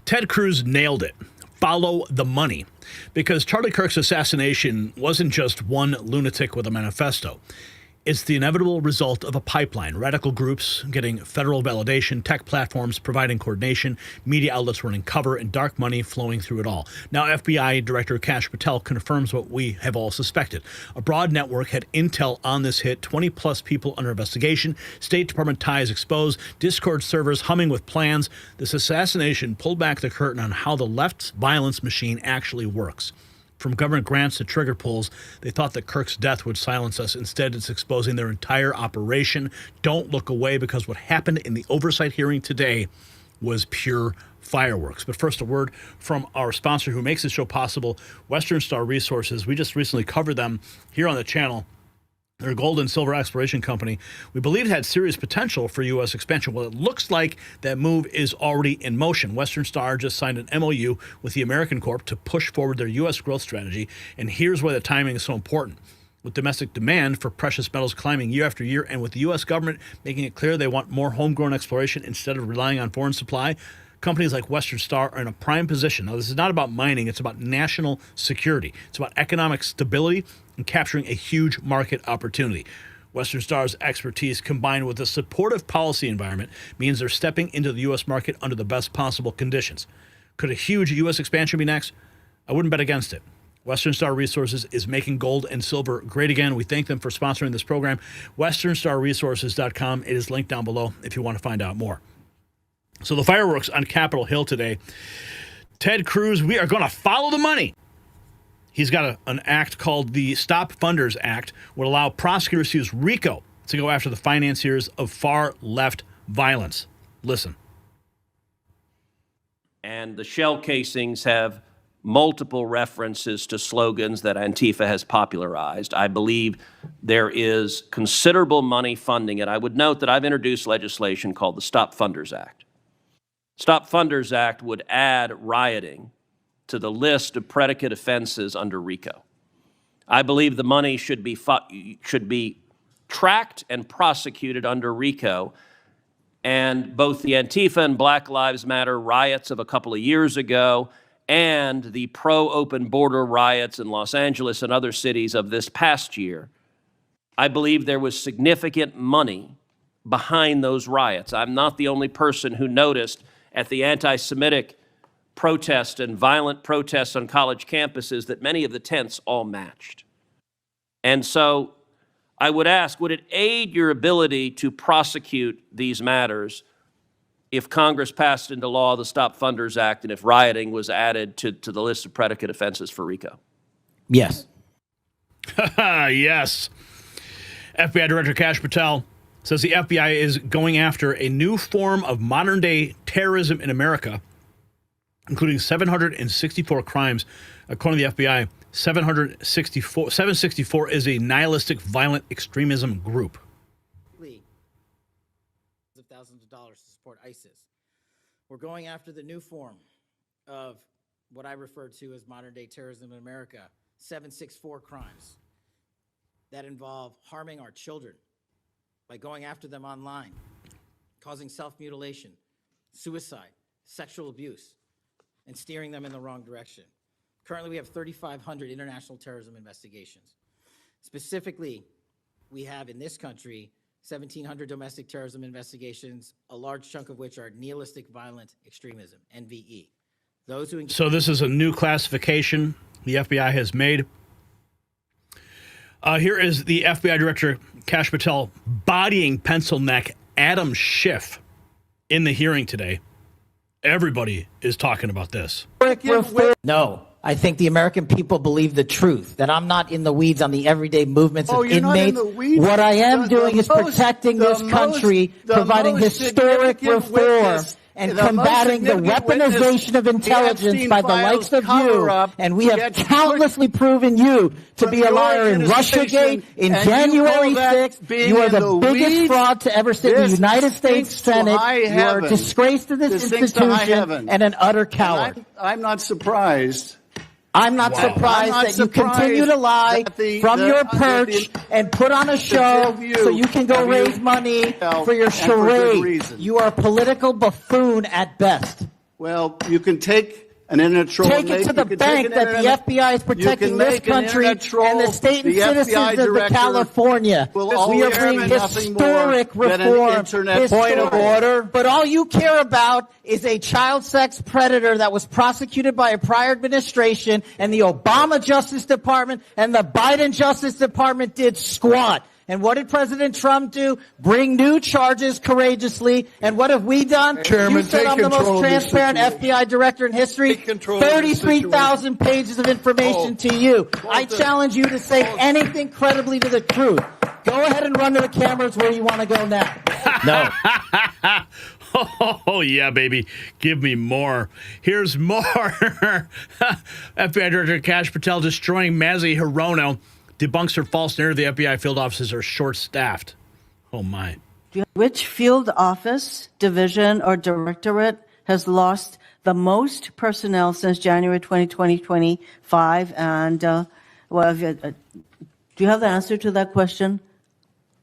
Ted Cruz nailed it. Follow the money. Because Charlie Kirk's assassination wasn't just one lunatic with a manifesto. It's the inevitable result of a pipeline. Radical groups getting federal validation, tech platforms providing coordination, media outlets running cover, and dark money flowing through it all. Now, FBI Director Kash Patel confirms what we have all suspected. A broad network had intel on this hit, 20-plus people under investigation, State Department ties exposed, Discord servers humming with plans. This assassination pulled back the curtain on how the left's violence machine actually works. From government grants to trigger pulls, they thought that Kirk's death would silence us. Instead, it's exposing their entire operation. Don't look away, because what happened in the oversight hearing today was pure fireworks. But first, a word from our sponsor who makes this show possible, Western Star Resources. We just recently covered them here on the channel. They're a gold and silver exploration company. We believe it had serious potential for U.S. expansion. Well, it looks like that move is already in motion. Western Star just signed an MOU with the American Corp to push forward their U.S. growth strategy. And here's why the timing is so important. With domestic demand for precious metals climbing year after year, and with the U.S. government making it clear they want more homegrown exploration instead of relying on foreign supply, companies like Western Star are in a prime position. Now, this is not about mining. It's about national security. It's about economic stability and capturing a huge market opportunity. Western Star's expertise, combined with a supportive policy environment, means they're stepping into the U.S. market under the best possible conditions. Could a huge U.S. expansion be next? I wouldn't bet against it. Western Star Resources is making gold and silver great again. We thank them for sponsoring this program. WesternStarResources.com. It is linked down below if you want to find out more. So the fireworks on Capitol Hill today. Ted Cruz, we are going to follow the money. He's got an act called the Stop Funders Act, would allow prosecutors to use RICO to go after the financiers of far-left violence. Listen. And the shell casings have multiple references to slogans that Antifa has popularized. I believe there is considerable money funding it. I would note that I've introduced legislation called the Stop Funders Act. Stop Funders Act would add rioting to the list of predicate offenses under RICO. I believe the money should be tracked and prosecuted under RICO, and both the Antifa and Black Lives Matter riots of a couple of years ago and the pro-open border riots in Los Angeles and other cities of this past year, I believe there was significant money behind those riots. I'm not the only person who noticed at the anti-Semitic protests and violent protests on college campuses that many of the tents all matched. And so I would ask, would it aid your ability to prosecute these matters if Congress passed into law the Stop Funders Act and if rioting was added to the list of predicate offenses for RICO? Yes. Yes. FBI Director Kash Patel says the FBI is going after a new form of modern-day terrorism in America, including 764 crimes. According to the FBI, 764 is a nihilistic violent extremism group. Of thousands of dollars to support ISIS. We're going after the new form of what I refer to as modern-day terrorism in America, 764 crimes that involve harming our children by going after them online, causing self-mutilation, suicide, sexual abuse, and steering them in the wrong direction. Currently, we have 3,500 international terrorism investigations. Specifically, we have in this country 1,700 domestic terrorism investigations, a large chunk of which are nihilistic violent extremism, NVE. So this is a new classification the FBI has made. Here is the FBI Director Kash Patel bodying pencil neck Adam Schiff in the hearing today. Everybody is talking about this. No, I think the American people believe the truth, that I'm not in the weeds on the everyday movements of inmates. Not in the weeds. What I am doing is protecting this country, providing historic reform, and combating the weaponization of intelligence by the likes of you. And we have countlessly proven you to be a liar in Russiagate, in January 6th. You are the biggest fraud to ever sit in the United States Senate. You are a disgrace to this institution and an utter coward. I'm not surprised. I'm not surprised that you continue to lie from your perch and put on a show so you can go raise money for your charade. You are a political buffoon at best. Well, you can take an internet troll. Take it to the bank that the FBI is protecting this country and the state and citizens of California. We are bringing historic reform. Point of order. But all you care about is a child sex predator that was prosecuted by a prior administration, and the Obama Justice Department and the Biden Justice Department did squat. And what did President Trump do? Bring new charges courageously. And what have we done? Chairman, you said I'm the most transparent FBI director in history. 33,000 pages of information to you. I challenge you to say anything credibly to the truth. Go ahead and run to the cameras where you want to go now. No. Oh, yeah, baby. Give me more. Here's more. FBI Director Kash Patel destroying Mazzy Hirono. Debunks her false narrative the FBI field offices are short-staffed. Oh, my. Which field office, division, or directorate has lost the most personnel since January 2025? And, do you have the answer to that question?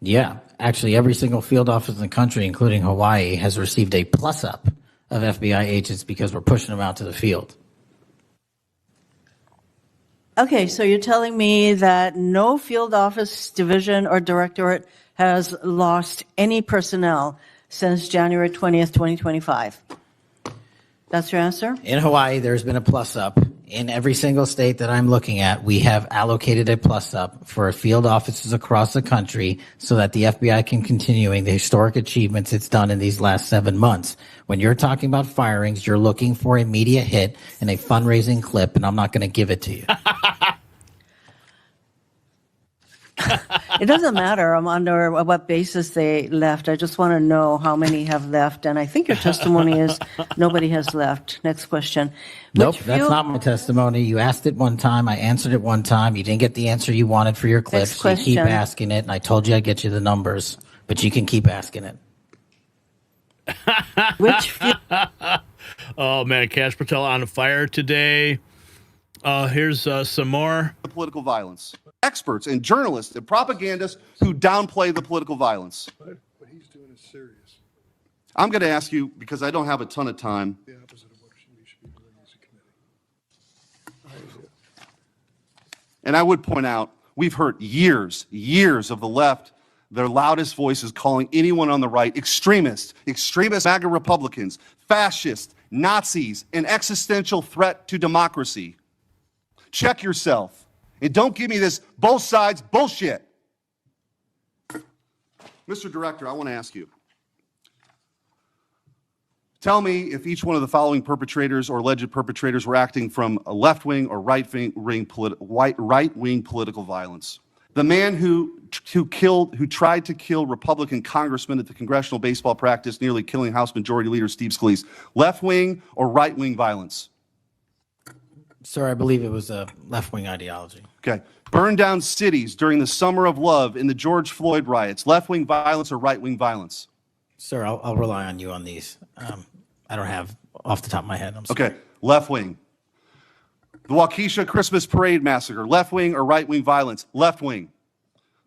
Yeah. Actually, every single field office in the country, including Hawaii, has received a plus-up of FBI agents because we're pushing them out to the field. Okay, so you're telling me that no field office, division, or directorate has lost any personnel since January 20th, 2025. That's your answer? In Hawaii, there's been a plus-up. In every single state that I'm looking at, we have allocated a plus-up for field offices across the country so that the FBI can continuing the historic achievements it's done in these last 7 months. When you're talking about firings, you're looking for a media hit and a fundraising clip, and I'm not going to give it to you. It doesn't matter under what basis they left. I just want to know how many have left. And I think your testimony is nobody has left. Next question. Nope, that's not my testimony. You asked it one time. I answered it one time. You didn't get the answer you wanted for your clip. So you keep asking it. And I told you I'd get you the numbers, but you can keep asking it. Oh, man, Kash Patel on fire today. Here's some more. Political violence. Experts and journalists and propagandists who downplay the political violence. What he's doing is serious. I'm going to ask you, because I don't have a ton of time. The opposite of what we should be doing as a committee. And I would point out, we've heard years of the left, their loudest voices calling anyone on the right extremists, MAGA Republicans, fascists, Nazis, an existential threat to democracy. Check yourself. And don't give me this both sides bullshit. Mr. Director, I want to ask you. Tell me if each one of the following perpetrators or alleged perpetrators were acting from a left-wing or right-wing political violence. The man who tried to kill Republican congressman at the congressional baseball practice, nearly killing House Majority Leader Steve Scalise. Left-wing or right-wing violence? Sir, I believe it was a left-wing ideology. Okay. Burn down cities during the Summer of Love in the George Floyd riots. Left-wing violence or right-wing violence? Sir, I'll rely on you on these. I don't have off the top of my head. I'm sorry. Okay. Left-wing. The Waukesha Christmas Parade massacre. Left-wing or right-wing violence? Left-wing.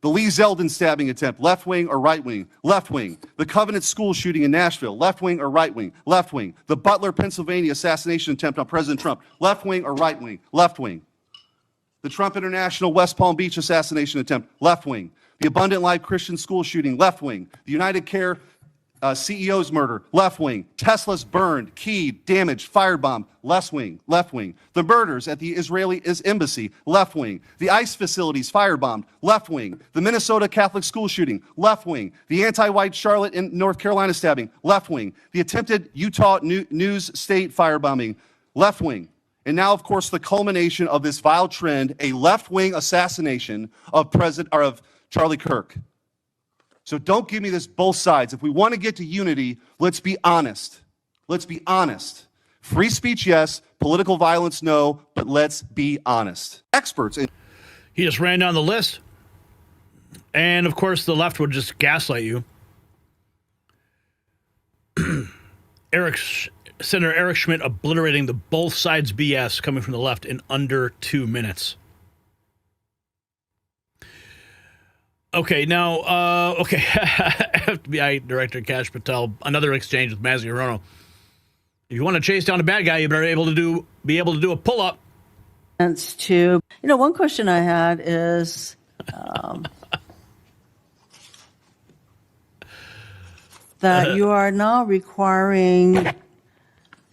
The Lee Zeldin stabbing attempt. Left-wing or right-wing? Left-wing. The Covenant school shooting in Nashville. Left-wing or right-wing? Left-wing. The Butler, Pennsylvania assassination attempt on President Trump. Left-wing or right-wing? Left-wing. The Trump International West Palm Beach assassination attempt. Left-wing. The Abundant Life Christian school shooting. Left-wing. The United Care CEO's murder. Left-wing. Tesla's burned, keyed, damaged, firebombed. Left-wing. Left-wing. The murders at the Israeli embassy. Left-wing. The ICE facilities firebombed. Left-wing. The Minnesota Catholic school shooting. Left-wing. The anti-white Charlotte and North Carolina stabbing. Left-wing. The attempted Utah News State firebombing. Left-wing. And now, of course, the culmination of this vile trend, a left-wing assassination of Charlie Kirk. So don't give me this both sides. If we want to get to unity, let's be honest. Let's be honest. Free speech, yes. Political violence, no. But let's be honest. Experts. He just ran down the list. And, of course, the left would just gaslight you. Senator Eric Schmidt obliterating the both sides BS coming from the left in under 2 minutes. Okay, now, FBI Director Kash Patel, another exchange with Mazzy Hirono. If you want to chase down a bad guy, you better be able to do a pull-up. To, one question I had is that you are now requiring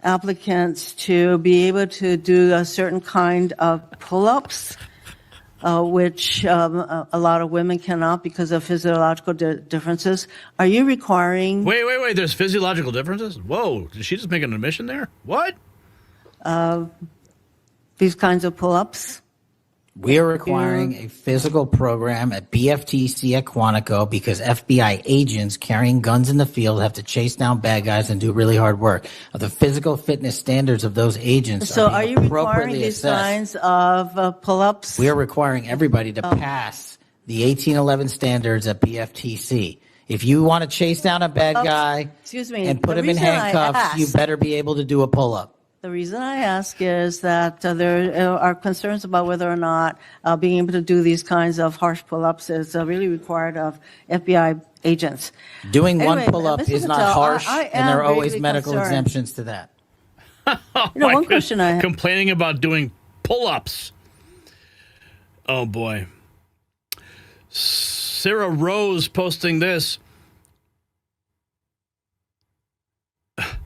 applicants to be able to do a certain kind of pull-ups, which a lot of women cannot because of physiological differences. Are you requiring... Wait. There's physiological differences? Whoa. Did she just make an admission there? What? These kinds of pull-ups? We are requiring a physical program at BFTC at Quantico because FBI agents carrying guns in the field have to chase down bad guys and do really hard work. The physical fitness standards of those agents So are are being you requiring appropriately these assessed. kinds of pull-ups? We are requiring everybody to pass the 1811 standards at BFTC. If you want to chase down a bad guy and put him in handcuffs, you better be able to do a pull-up. The reason I ask is that there are concerns about whether or not being able to do these kinds of harsh pull-ups is really required of FBI agents. Doing one Anyway, pull-up Mr. is not Patel, harsh, I and there are am always greatly medical concerned. exemptions to that. One question I have. Complaining about doing pull-ups. Oh, boy. Sarah Rose posting this.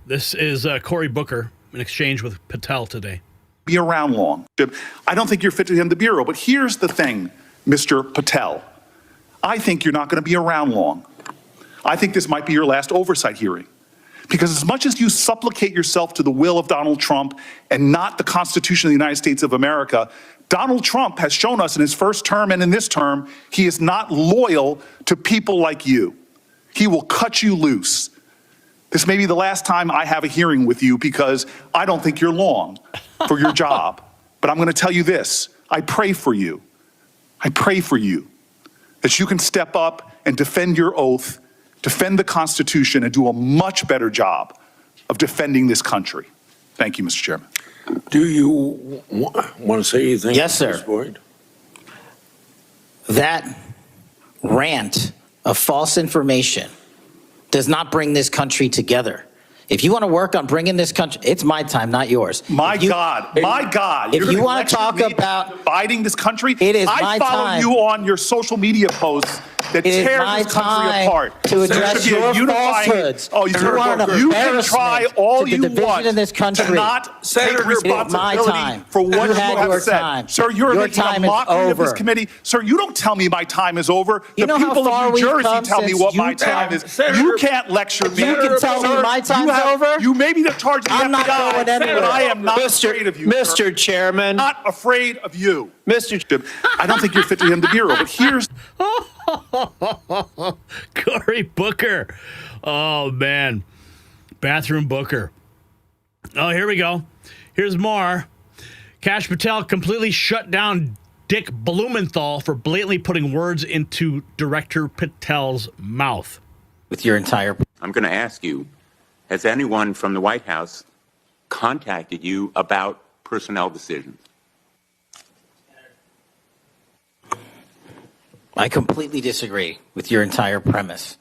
This is Cory Booker in exchange with Patel today. Be around long. I don't think you're fit to hand the Bureau, but here's the thing, Mr. Patel. I think you're not going to be around long. I think this might be your last oversight hearing. Because as much as you supplicate yourself to the will of Donald Trump and not the Constitution of the United States of America, Donald Trump has shown us in his first term and in this term, he is not loyal to people like you. He will cut you loose. This may be the last time I have a hearing with you because I don't think you're long for your job. But I'm going to tell you this. I pray for you. I pray for you that you can step up and defend your oath, defend the Constitution, and do a much better job of defending this country. Thank you, Mr. Chairman. Do you want to say anything? Yes, at this sir. point? That rant of false information does not bring this country together. If you want to work on bringing this country, it's my time, not yours. My God. If You're you gonna want to lecture talk me about dividing this country, it is my I follow time. you on your social media posts that It is tear my this country time apart. to There address should be a your unifying- falsehoods. Oh, You are an you can try embarrassment all to the you division want in this country. to not Senator, take it is my responsibility time. for what You you had have your said. time. Sir, you're Your making time a is mockery of this over. committee. Sir, you don't tell me my time is over. You The know how people far of New we've Jersey come tell me since what you my time tell- is. Senator- You can't lecture me. You can tell me Sir, my time's you have- over? You may be the charge of the I'm not FBI, going anywhere. but I am not afraid of you, sir. Mr. Chairman, Not afraid of you. Mr. I don't think you're fit to hand the Bureau, but here's Cory Booker. Oh, man. Bathroom Booker. Oh, here we go. Here's more. Kash Patel completely shut down Dick Blumenthal for blatantly putting words into Director Patel's mouth. With your entire... I'm going to ask you, has anyone from the White House contacted you about personnel decisions? I completely disagree with your entire premise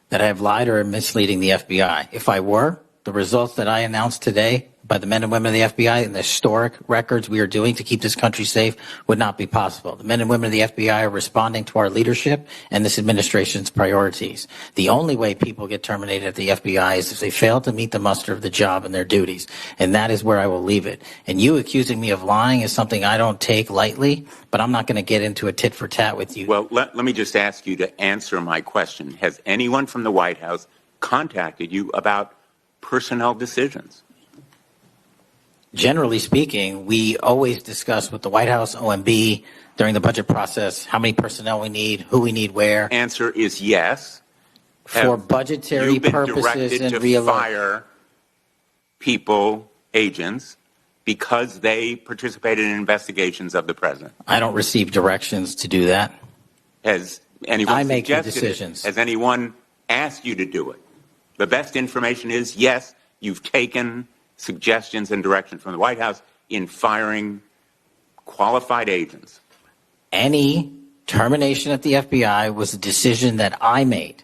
that I have lied or am misleading the FBI. If I were, the results that I announced today by the men and women of the FBI and the historic records we are doing to keep this country safe would not be possible. The men and women of the FBI are responding to our leadership and this administration's priorities. The only way people get terminated at the FBI is if they fail to meet the muster of the job and their duties. And that is where I will leave it. And you accusing me of lying is something I don't take lightly, but I'm not going to get into a tit for tat with you. Well, let me just ask you to answer my question. Has anyone from the White House contacted you about personnel decisions? Generally speaking, we always discuss with the White House, OMB, during the budget process, how many personnel we need, who we need where. Answer is yes. For budgetary You've been purposes directed and to fire people, agents, because they participated in investigations of the president. I don't receive directions to do that. Has anyone I make the suggested it? decisions. Has anyone asked you to do it? The best information is yes, you've taken suggestions and direction from the White House in firing qualified agents. Any termination at the FBI was a decision that I made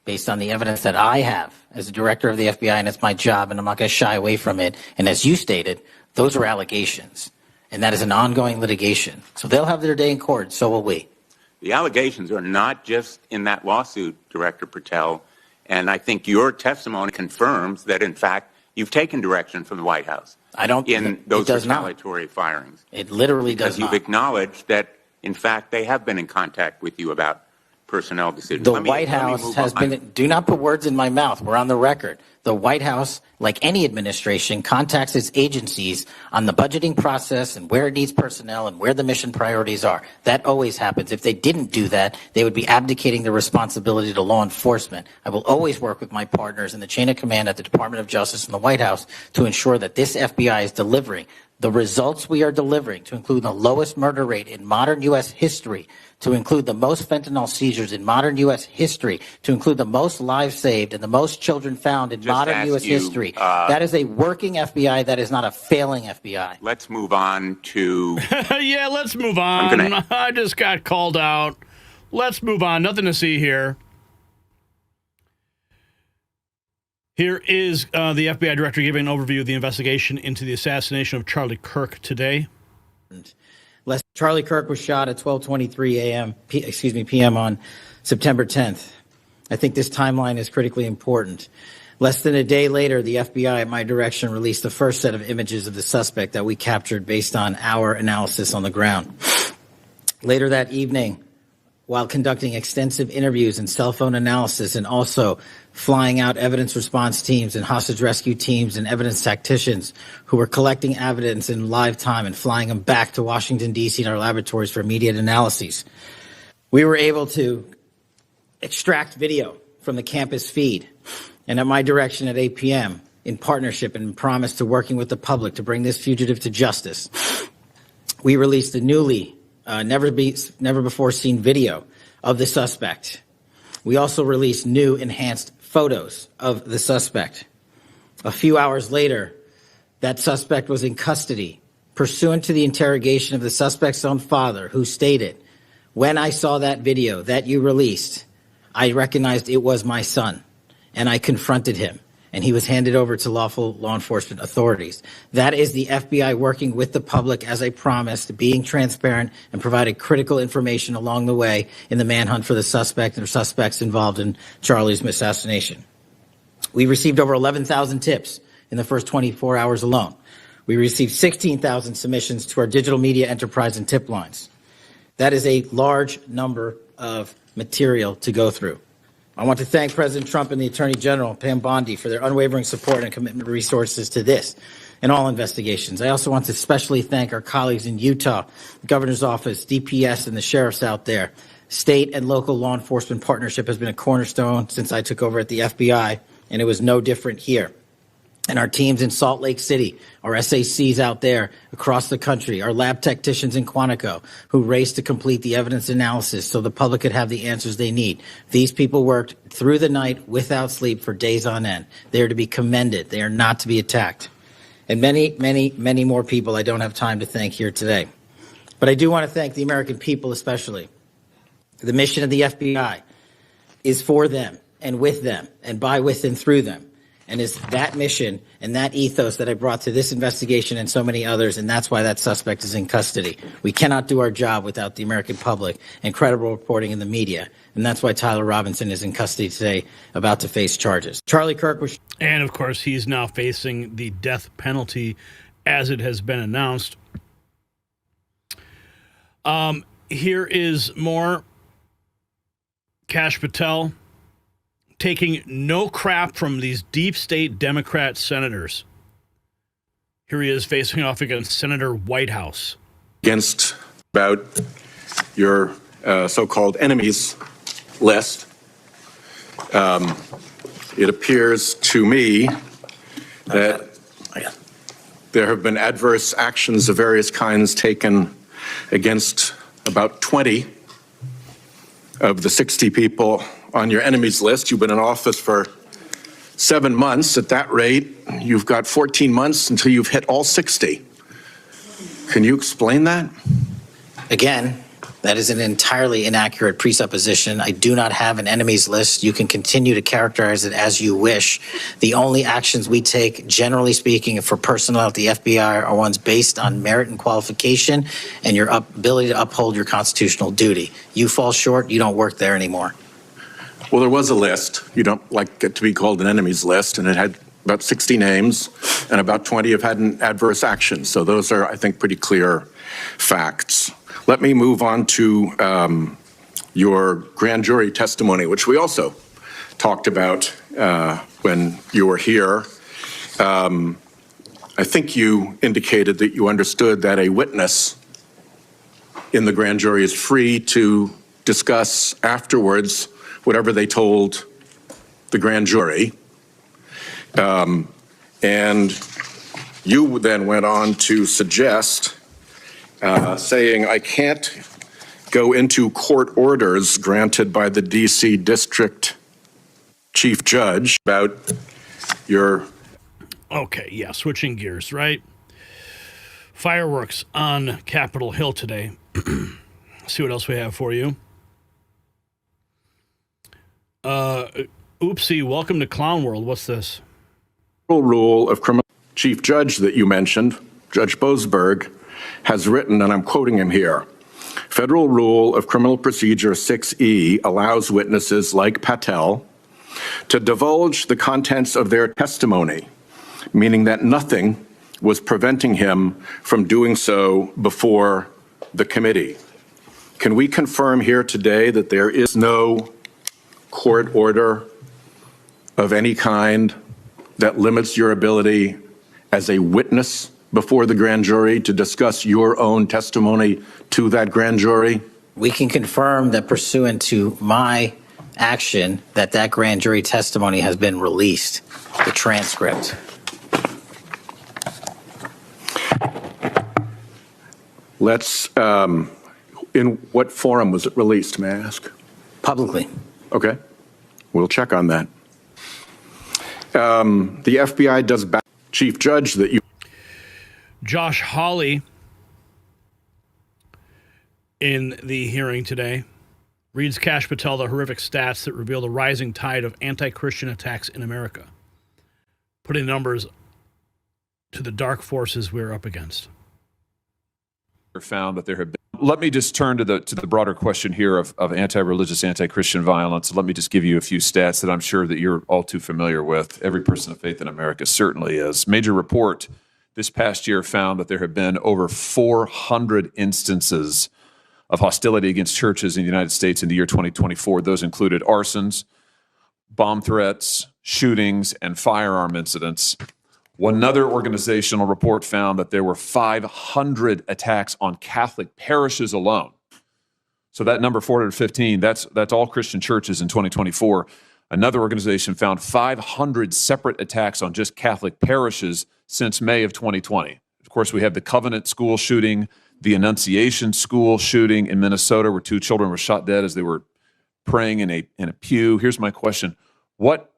based on the evidence that I have as a director of the FBI, and it's my job, and I'm not going to shy away from it. And as you stated, those are allegations, and that is an ongoing litigation. So they'll have their day in court, so will we. The allegations are not just in that lawsuit, Director Patel, and I think your testimony confirms that, in fact, you've taken direction from the White House. I don't. In those does retaliatory firings. It literally does because not. You've acknowledged that, in fact, they have been in contact with you about personnel decisions. The White House has been, do not put words in my mouth. We're on the record. The White House, like any administration, contacts its agencies on the budgeting process and where it needs personnel and where the mission priorities are. That always happens. If they didn't do that, they would be abdicating their responsibility to law enforcement. I will always work with my partners in the chain of command at the Department of Justice and the White House to ensure that this FBI is delivering the results we are delivering, to include the lowest murder rate in modern U.S. history, to include the most fentanyl seizures in modern U.S. history, to include the most lives saved and the most children found in modern U.S. history. That is a working FBI. That is not a failing FBI. Let's move on to... Yeah, let's move on. I just got called out. Let's move on. Nothing to see here. Here is the FBI director giving an overview of the investigation into the assassination of Charlie Kirk today. Charlie Kirk was shot at 12:23 p.m. on September 10th. I think this timeline is critically important. Less than a day later, the FBI, at my direction, released the first set of images of the suspect that we captured based on our analysis on the ground. Later that evening, while conducting extensive interviews and cell phone analysis, and also flying out evidence response teams and hostage rescue teams and evidence tacticians who were collecting evidence in live time and flying them back to Washington, D.C. in our laboratories for immediate analyses, we were able to extract video from the campus feed. And at my direction at 8 p.m., in partnership and promise to working with the public to bring this fugitive to justice, we released a newly never before seen video of the suspect. We also released new enhanced photos of the suspect. A few hours later, that suspect was in custody, pursuant to the interrogation of the suspect's own father, who stated, "When I saw that video that you released, I recognized it was my son, and I confronted him, and he was handed over to lawful law enforcement authorities." That is the FBI working with the public, as I promised, being transparent and providing critical information along the way in the manhunt for the suspect and suspects involved in Charlie's assassination. We received over 11,000 tips in the first 24 hours alone. We received 16,000 submissions to our digital media enterprise and tip lines. That is a large number of material to go through. I want to thank President Trump and the Attorney General, Pam Bondi, for their unwavering support and commitment of resources to this and all investigations. I also want to especially thank our colleagues in Utah, the Governor's Office, DPS, and the sheriffs out there. State and local law enforcement partnership has been a cornerstone since I took over at the FBI, and it was no different here. And our teams in Salt Lake City, our SACs out there across the country, our lab technicians in Quantico who raced to complete the evidence analysis so the public could have the answers they need. These people worked through the night without sleep for days on end. They are to be commended. They are not to be attacked. And many, many, many more people I don't have time to thank here today. But I do want to thank the American people especially. The mission of the FBI is for them and with them and by, with, and through them. And it's that mission and that ethos that I brought to this investigation and so many others, and that's why that suspect is in custody. We cannot do our job without the American public and credible reporting in the media, and that's why Tyler Robinson is in custody today, about to face charges. Charlie Kirk was... And, of course, he's now facing the death penalty, as it has been announced. Here is more. Kash Patel taking no crap from these deep state Democrat senators. Here he is facing off against Senator Whitehouse. Against about your so-called enemies list. It appears to me that there have been adverse actions of various kinds taken against about 20 of the 60 people on your enemies list. You've been in office for 7 months. At that rate, you've got 14 months until you've hit all 60. Can you explain that? Again, That is an entirely inaccurate presupposition. I do not have an enemies list. You can continue to characterize it as you wish. The only actions we take, generally speaking, for personnel at the FBI are ones based on merit and qualification and your ability to uphold your constitutional duty. You fall short, you don't work there anymore. Well, there was a list. You don't like it to be called an enemies list, and it had about 60 names, and about 20 have had an adverse action. So those are, I think, pretty clear facts. Let me move on to your grand jury testimony, which we also talked about when you were here. I think you indicated that you understood that a witness in the grand jury is free to discuss afterwards whatever they told the grand jury. And you then went on to suggest saying, I can't go into court orders granted by the DC District Chief Judge about your... Okay, yeah, switching gears, right? Fireworks on Capitol Hill today. See what else we have for you. Oopsie, welcome to Clown World. What's this? Rule of criminal chief judge that you mentioned, Judge Boasberg, has written, and I'm quoting him here, Federal Rule of Criminal Procedure 6E allows witnesses like Patel to divulge the contents of their testimony, meaning that nothing was preventing him from doing so before the committee. Can we confirm here today that there is no court order of any kind that limits your ability as a witness before the grand jury to discuss your own testimony to that grand jury? We can confirm that pursuant to my action that that grand jury testimony has been released, the transcript. Let's, in what forum was it released, may I ask? Publicly. Okay, we'll check on that. The FBI does back chief judge that you... Josh Hawley, in the hearing today, reads Kash Patel the horrific stats that reveal the rising tide of anti-Christian attacks in America, putting numbers to the dark forces we're up against. Found that there have been. Let me just turn to the broader question here of anti-religious, anti-Christian violence. Let me just give you a few stats that I'm sure that you're all too familiar with. Every person of faith in America certainly is. Major report this past year found that there have been over 400 instances of hostility against churches in the United States in the year 2024. Those included arsons, bomb threats, shootings, and firearm incidents. Another organizational report found that there were 500 attacks on Catholic parishes alone. So that number 415, that's all Christian churches in 2024. Another organization found 500 separate attacks on just Catholic parishes since May of 2020. Of course, we have the Covenant school shooting, the Annunciation school shooting in Minnesota, where 2 children were shot dead as they were praying in a pew. Here's my question. What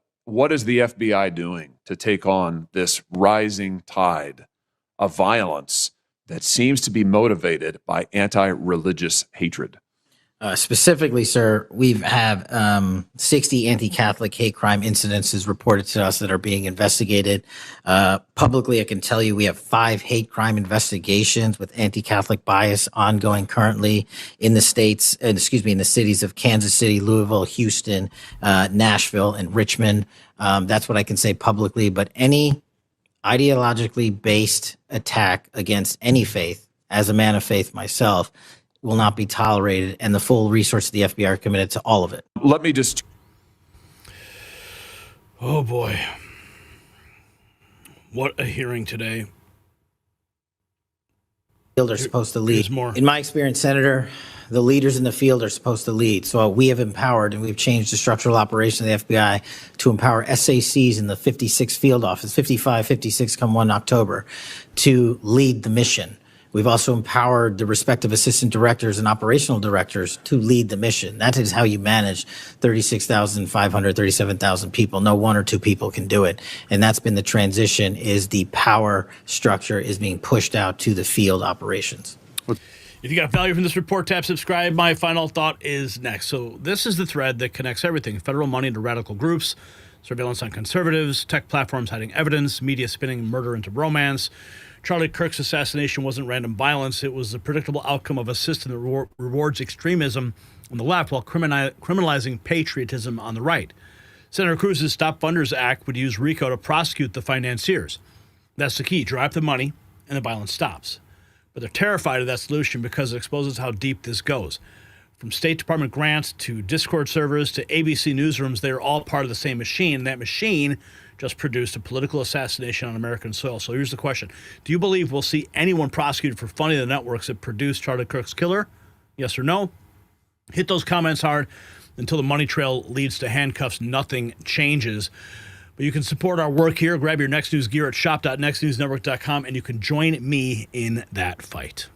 is the FBI doing to take on this rising tide of violence that seems to be motivated by anti-religious hatred? Specifically, sir, we have 60 anti-Catholic hate crime incidences reported to us that are being investigated. Publicly, I can tell you we have 5 hate crime investigations with anti-Catholic bias ongoing currently in the states, in the cities of Kansas City, Louisville, Houston, Nashville, and Richmond. That's what I can say publicly. But any ideologically based attack against any faith, as a man of faith myself, will not be tolerated, and the full resources of the FBI are committed to all of it. Let me just... Oh, boy. What a hearing today. Field are supposed to lead. There's more. In my experience, Senator, the leaders in the field are supposed to lead. So we have empowered and we've changed the structural operation of the FBI to empower SACs in the 56 field office, 55, 56 come 1 October, to lead the mission. We've also empowered the respective assistant directors and operational directors to lead the mission. That is how you manage 36,500, 37,000 people. No 1 or 2 people can do it. And that's been the transition, is the power structure is being pushed out to the field operations. If you got value from this report, tap subscribe. My final thought is next. So this is the thread that connects everything. Federal money into radical groups, surveillance on conservatives, tech platforms hiding evidence, media spinning murder into romance. Charlie Kirk's assassination wasn't random violence. It was the predictable outcome of a system that rewards extremism on the left while criminalizing patriotism on the right. Senator Cruz's Stop Funders Act would use RICO to prosecute the financiers. That's the key. Drive the money and the violence stops. But they're terrified of that solution because it exposes how deep this goes. From State Department grants to Discord servers to ABC newsrooms, they're all part of the same machine. And that machine just produced a political assassination on American soil. So here's the question. Do you believe we'll see anyone prosecuted for funding the networks that produced Charlie Kirk's killer? Yes or no? Hit those comments hard. Until the money trail leads to handcuffs, nothing changes. But you can support our work here. Grab your Next News gear at shop.nextnewsnetwork.com, and you can join me in that fight.